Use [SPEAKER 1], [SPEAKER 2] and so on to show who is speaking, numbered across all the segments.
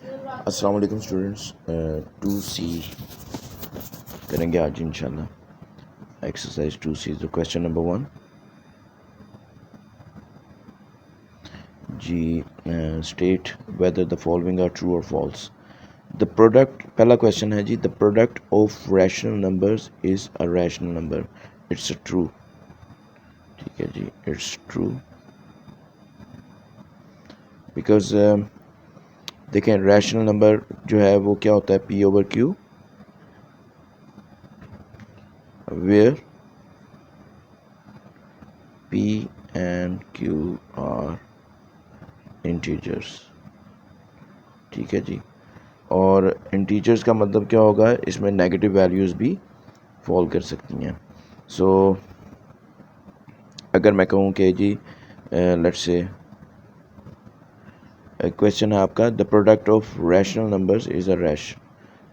[SPEAKER 1] अस्सलाम वालेकुम students. 2C करेंगे आज इंशाल्लाह। Exercise 2C। तो क्वेश्चन नंबर 1 जी, state whether the following are true और फॉल्स। द प्रोडक्ट, पहला क्वेश्चन है जी, the product of rational numbers is a rational number. It's a true. ठीक है जी, इट्स ट्रू बिकॉज देखें रैशनल नंबर जो है वो क्या होता है, P over Q, where P and Q are integers. ठीक है जी, और इंटीजर्स का मतलब क्या होगा, इसमें नेगेटिव वैल्यूज़ भी फॉल कर सकती हैं। सो अगर मैं कहूँ कि जी लेट्स से क्वेश्चन है आपका, the product of rational numbers is a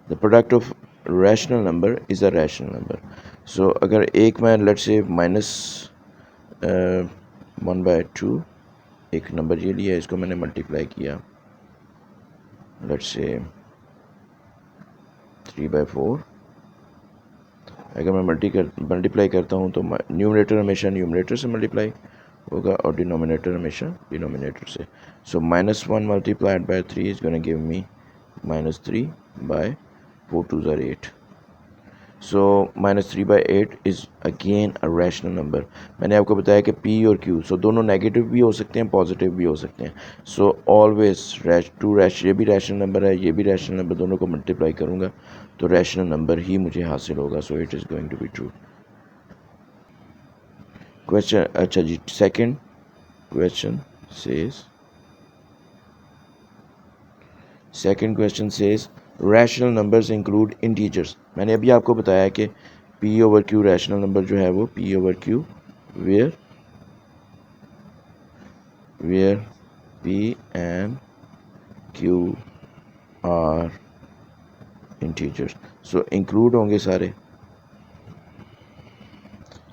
[SPEAKER 1] the product of rational number is a rational number. So अगर एक मैं लेट्स से -1/2 एक नंबर ये लिया, इसको मैंने मल्टीप्लाई किया लेट्स से 3/4। अगर मैं मल्टीप्लाई करता हूँ तो न्यूमरेटर हमेशा न्यूमरेटर से मल्टीप्लाई होगा और डिनोमिनेटर हमेशा डिनोमिनेटर से। So -1 multiplied by 3 is gonna give me -3/4 2 ज़ार 8। So -3/8 is again a rational number. मैंने आपको बताया कि P और Q सो दोनों नेगेटिव भी हो सकते हैं, पॉजिटिव भी हो सकते हैं। सो ऑलवेज ये भी रैशनल नंबर है, ये भी रैशनल नंबर, दोनों को मल्टीप्लाई करूँगा तो रैशनल नंबर ही मुझे हासिल होगा। So it is going to be true. Question, अच्छा जी, second question says rational numbers include integers. मैंने अभी आपको बताया कि P over Q rational number जो है वो P over Q where P and Q are integers. So include होंगे सारे,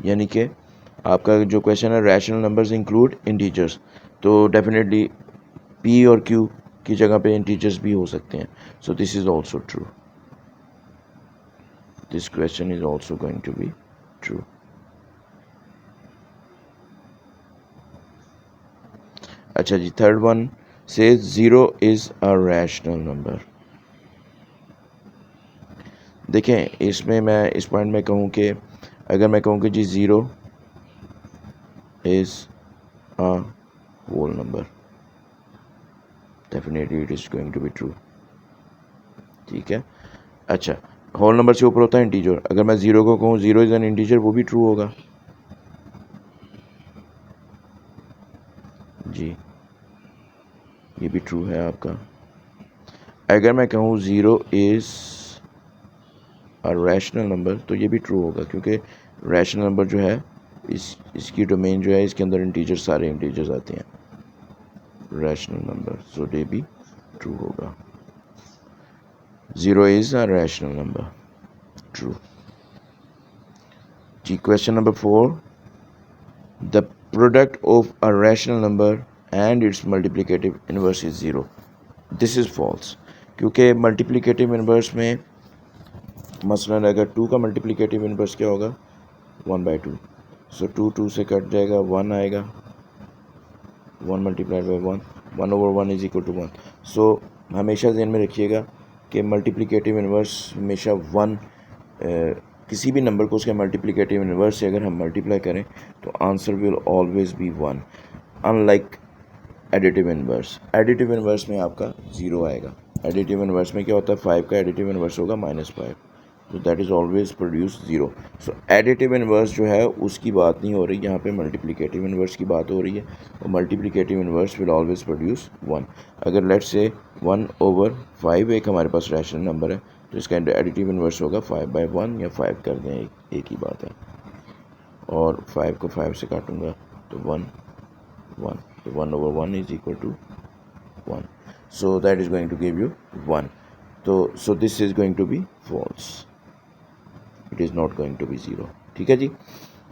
[SPEAKER 1] यानी कि आपका जो क्वेश्चन है रैशनल नंबर्स इंक्लूड इंटीजर्स, तो डेफिनेटली P और Q की जगह पे इंटीजर्स भी हो सकते हैं। So this is also true. This question is also going to be true. अच्छा जी, third one says 0 is a rational number. देखें इसमें मैं इस पॉइंट में कहूँ कि अगर मैं कहूँ कि जी 0 is a whole number, definitely it is going to be true. ठीक है, अच्छा, होल नंबर से ऊपर होता है इंटीजर। अगर मैं 0 को कहूँ 0 इज एन इंटीजर, वो भी ट्रू होगा जी, ये भी ट्रू है आपका। अगर मैं कहूँ 0 इज अ रैशनल नंबर तो ये भी ट्रू होगा, क्योंकि रैशनल नंबर जो है इसकी डोमेन जो है, इसके अंदर इंटीजर, सारे इंटीजर्स आते हैं रैशनल नंबर, सो ये भी ट्रू होगा। 0 is a rational number, true जी। Question number 4, the product of a rational number and its multiplicative inverse is 0। This is false, क्योंकि मल्टीप्लिकेटिव इनवर्स में मसलन अगर 2 का मल्टीप्लिकेटिव इनवर्स क्या होगा, 1/2। सो 2 से कट जाएगा, 1 आएगा, 1 multiplied by 1 over 1 is equal to 1। So हमेशा ध्यान में रखिएगा कि मल्टीप्लिकेटिव इनवर्स हमेशा 1, किसी भी नंबर को उसके मल्टीप्लिकेटिव इनवर्स से अगर हम मल्टीप्लाई करें तो answer will always be 1, unlike additive inverse. Additive inverse में आपका 0 आएगा। एडिटिव इनवर्स में क्या होता है, 5 का एडिटिव इनवर्स होगा -5, तो that is always produce 0। So additive inverse जो है उसकी बात नहीं हो रही यहाँ पे, मल्टीप्लिकेटिव इनवर्स की बात हो रही है, और multiplicative inverse will always produce 1। अगर लेट्स से 1 ओवर 5 एक हमारे पास रैशनल नंबर है तो इसका एडिटिव इनवर्स होगा 5/1, या 5 कर दें, एक ही बात है, और 5 को 5 से काटूंगा तो 1 1, so 1 over 1 is equal to 1, so that is going to give you 1. So this is going to be false, it is not going to be 0। ठीक है जी,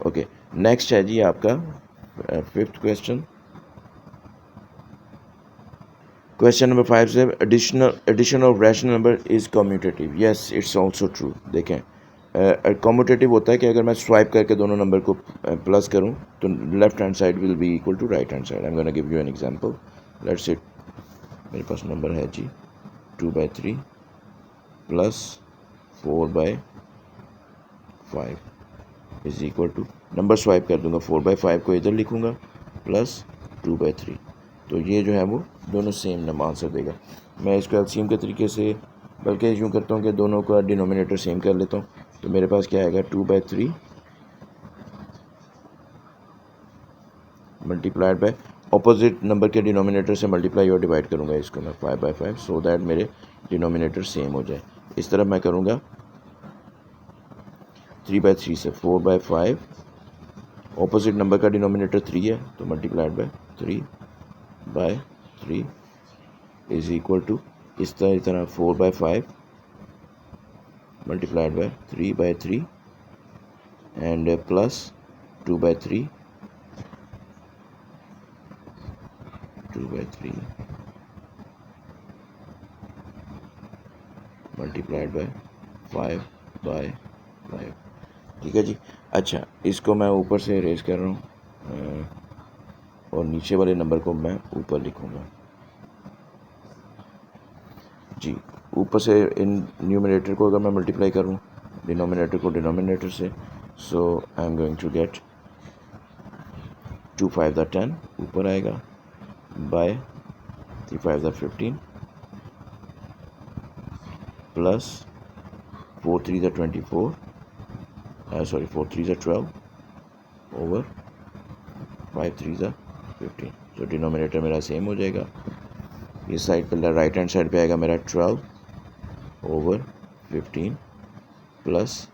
[SPEAKER 1] ओके। नेक्स्ट है जी आपका 5th क्वेश्चन, क्वेश्चन नंबर 5 से addition of rational number is commutative, yes it's also true. देखें commutative होता है कि अगर मैं स्वाइप करके दोनों नंबर को प्लस करूं तो left hand side will be equal to right hand side. I am gonna give you an example. Let's it, मेरे पास नंबर है जी 2/3 plus 4/5 is equal to, number swipe कर दूंगा, 4/5 को इधर लिखूंगा प्लस 2/3, तो ये जो है वो दोनों सेम नंबर आंसर देगा। मैं इसको एलसीएम के तरीके से बल्कि यूँ करता हूँ कि दोनों का डिनोमिनेटर सेम कर लेता हूँ, तो मेरे पास क्या आएगा 2/3 मल्टीप्लाइड बाय ऑपोजिट नंबर के डिनोमिनेटर से मल्टीप्लाई और डिवाइड करूँगा इसको मैं 5/5 सो दैट मेरे डिनोमिनेटर सेम हो जाए। इस तरह मैं करूँगा 3/3 से 4/5, ऑपोजिट नंबर का डिनोमिनेटर 3 है तो multiplied by 3/3 is equal to इस तरह 4/5 multiplied by 3/3 and plus 2/3 multiplied by 5/5। ठीक है जी। अच्छा, इसको मैं ऊपर से इरेज कर रहा हूँ और नीचे वाले नंबर को मैं ऊपर लिखूँगा जी। ऊपर से इन न्यूमरेटर को अगर मैं मल्टीप्लाई करूँ डिनोमिनेटर को डिनोमिनेटर से, so I am going to get 2 5 10 ऊपर आएगा बाय 3 5 15 प्लस 4 3 24 4 3 12 ओवर 5 3 15। तो डिनोमिनेटर मेरा सेम हो जाएगा। इस साइड पर राइट हैंड साइड पे आएगा मेरा 12 ओवर 15 प्लस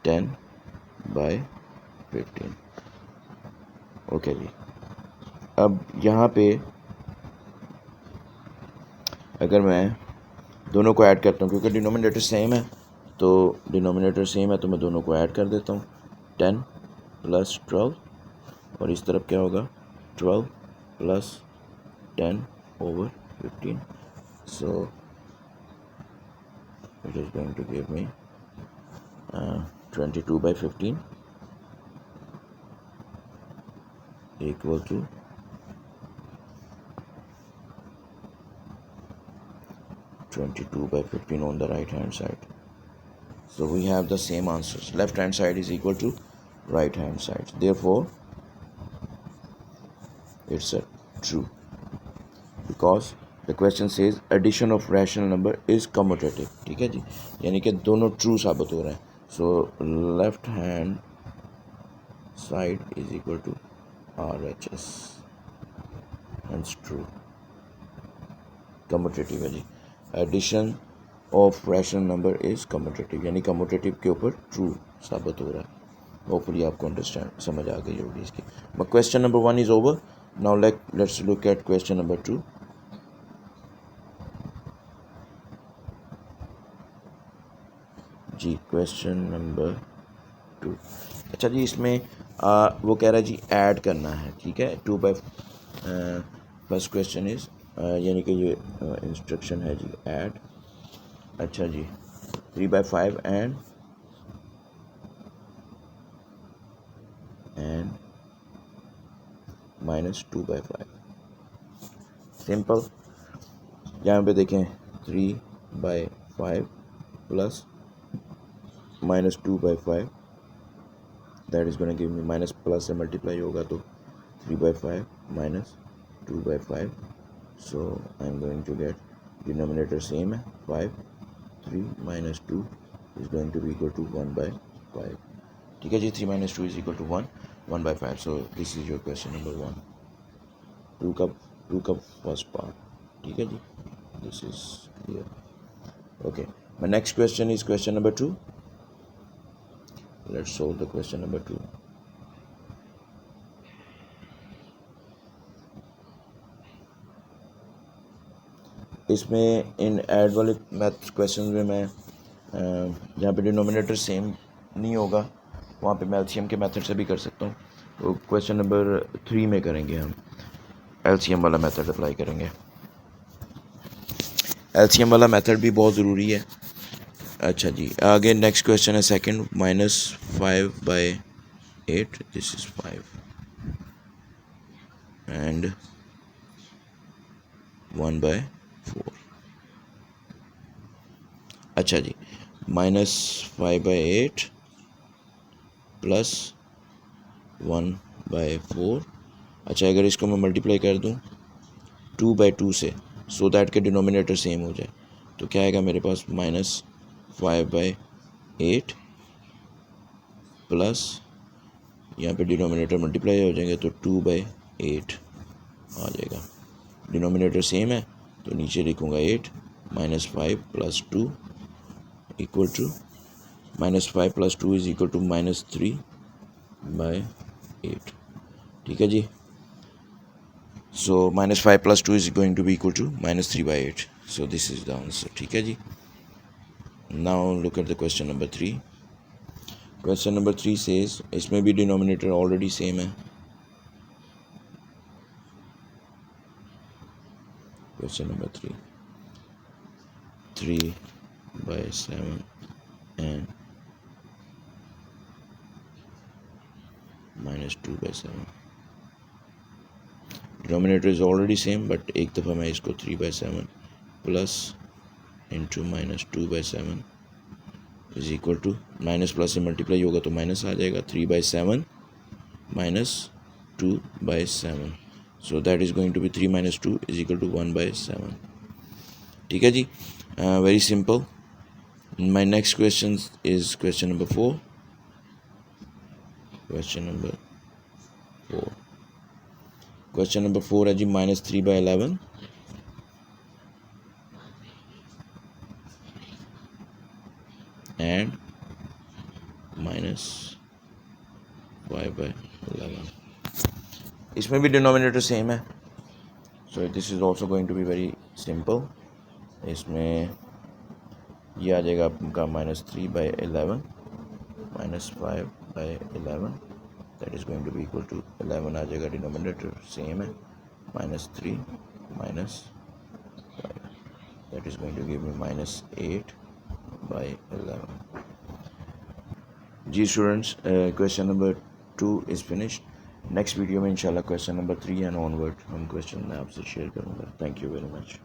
[SPEAKER 1] 10/15। ओके जी। अब यहाँ पे अगर मैं दोनों को ऐड करता हूँ, क्योंकि डिनोमिनेटर सेम है तो मैं दोनों को ऐड कर देता हूँ, 10 प्लस 12 और इस तरफ क्या होगा 12 plus 10 over 15, so it is going to give me 22/15 equal to 22/15 on the right hand side. So we have the same answers. Left hand side is equal to right hand side. Therefore, it's a true, because the question says addition of rational number is commutative. ठीक है जी, यानी कि दोनों true साबित हो रहे हैं. So left hand side is equal to RHS, hence true. Commutative है जी, addition of rational number is commutative, यानी कम्यूटेटिव के ऊपर ट्रू साबित हो रहा है। होपफुली आपको अंडरस्टैंड समझ आ गई होगी इसकी। But question number 1 is over. Now let's look at question number 2। जी क्वेश्चन नंबर 2। अच्छा जी, इसमें वो कह रहा है जी ऐड करना है। ठीक है, 2 फर्स्ट क्वेश्चन इज़ यानी कि ये इंस्ट्रक्शन है जी ऐड। अच्छा जी, 3/5 एंड -2/5 सिंपल। यहाँ पे देखें 3/5 plus -2/5 that is gonna give me, minus plus से मल्टीप्लाई होगा तो 3/5 -2/5, so I am going to get denominator same है 5, 3 - 2 is going to be equal to 1/5। ठीक है जी, 3 - 2 is equal to 1/5। So this is your question number 1, 2 का first part. ठीक है जी, this is clear. Okay, my next question is question number 2। Let's solve the question number 2। इसमें इन add वाले math question में मैं जहाँ पे डिनोमिनेटर सेम नहीं होगा वहाँ पे मैं एलसीएम के मेथड से भी कर सकता हूँ। तो क्वेश्चन नंबर 3 में करेंगे हम एलसीएम वाला मेथड अप्लाई करेंगे। एलसीएम वाला मेथड भी बहुत ज़रूरी है। अच्छा जी, आगे नेक्स्ट क्वेश्चन है सेकंड, -5/8, दिस इज 5 एंड 1/4। अच्छा जी, -5/8 प्लस 1/4। अच्छा, अगर इसको मैं मल्टीप्लाई कर दूं 2/2 से, सो दैट के डिनोमिनेटर सेम हो जाए, तो क्या आएगा मेरे पास -5/8 प्लस, यहाँ पे डिनोमिनेटर मल्टीप्लाई हो जाएंगे तो 2/8 आ जाएगा। डिनोमिनेटर सेम है तो नीचे लिखूँगा 8, -5 + 2 equal to -5 + 2 is equal to -3/8। ठीक है जी, so -5 + 2 is going to be equal to -3/8, so this is the answer. ठीक है जी, now look at the question number 3। Question number 3 says, इसमें भी डिनोमिनेटर ऑलरेडी सेम है। Question number 3/7 and -2/7। Denominator is already same, but एक दफ़ा मैं इसको 3/7 plus into -2/7 is equal to, minus plus से मल्टीप्लाई होगा तो माइनस आ जाएगा, 3/7 -2/7, so that is going to be 3 - 2 is equal to 1/7। ठीक है जी, very simple. My next question is question number 4। Question number 4 है जी, -3/11 एंड -5/11। इसमें भी डिनोमिनेटर सेम है, so this is also going to be very simple. इसमें ये आ जाएगा आपका -3/11 -5/11, that is going to be equal to 11 आ जाएगा, डिनोमिनेटर सेम है, -3 -5, that is going to give me -8/11। जी students, question number 2 is finished. Next video में इंशाल्लाह क्वेश्चन नंबर 3 एंड ऑनवर्ड हम क्वेश्चन मैं आपसे शेयर करूँगा। Thank you very much.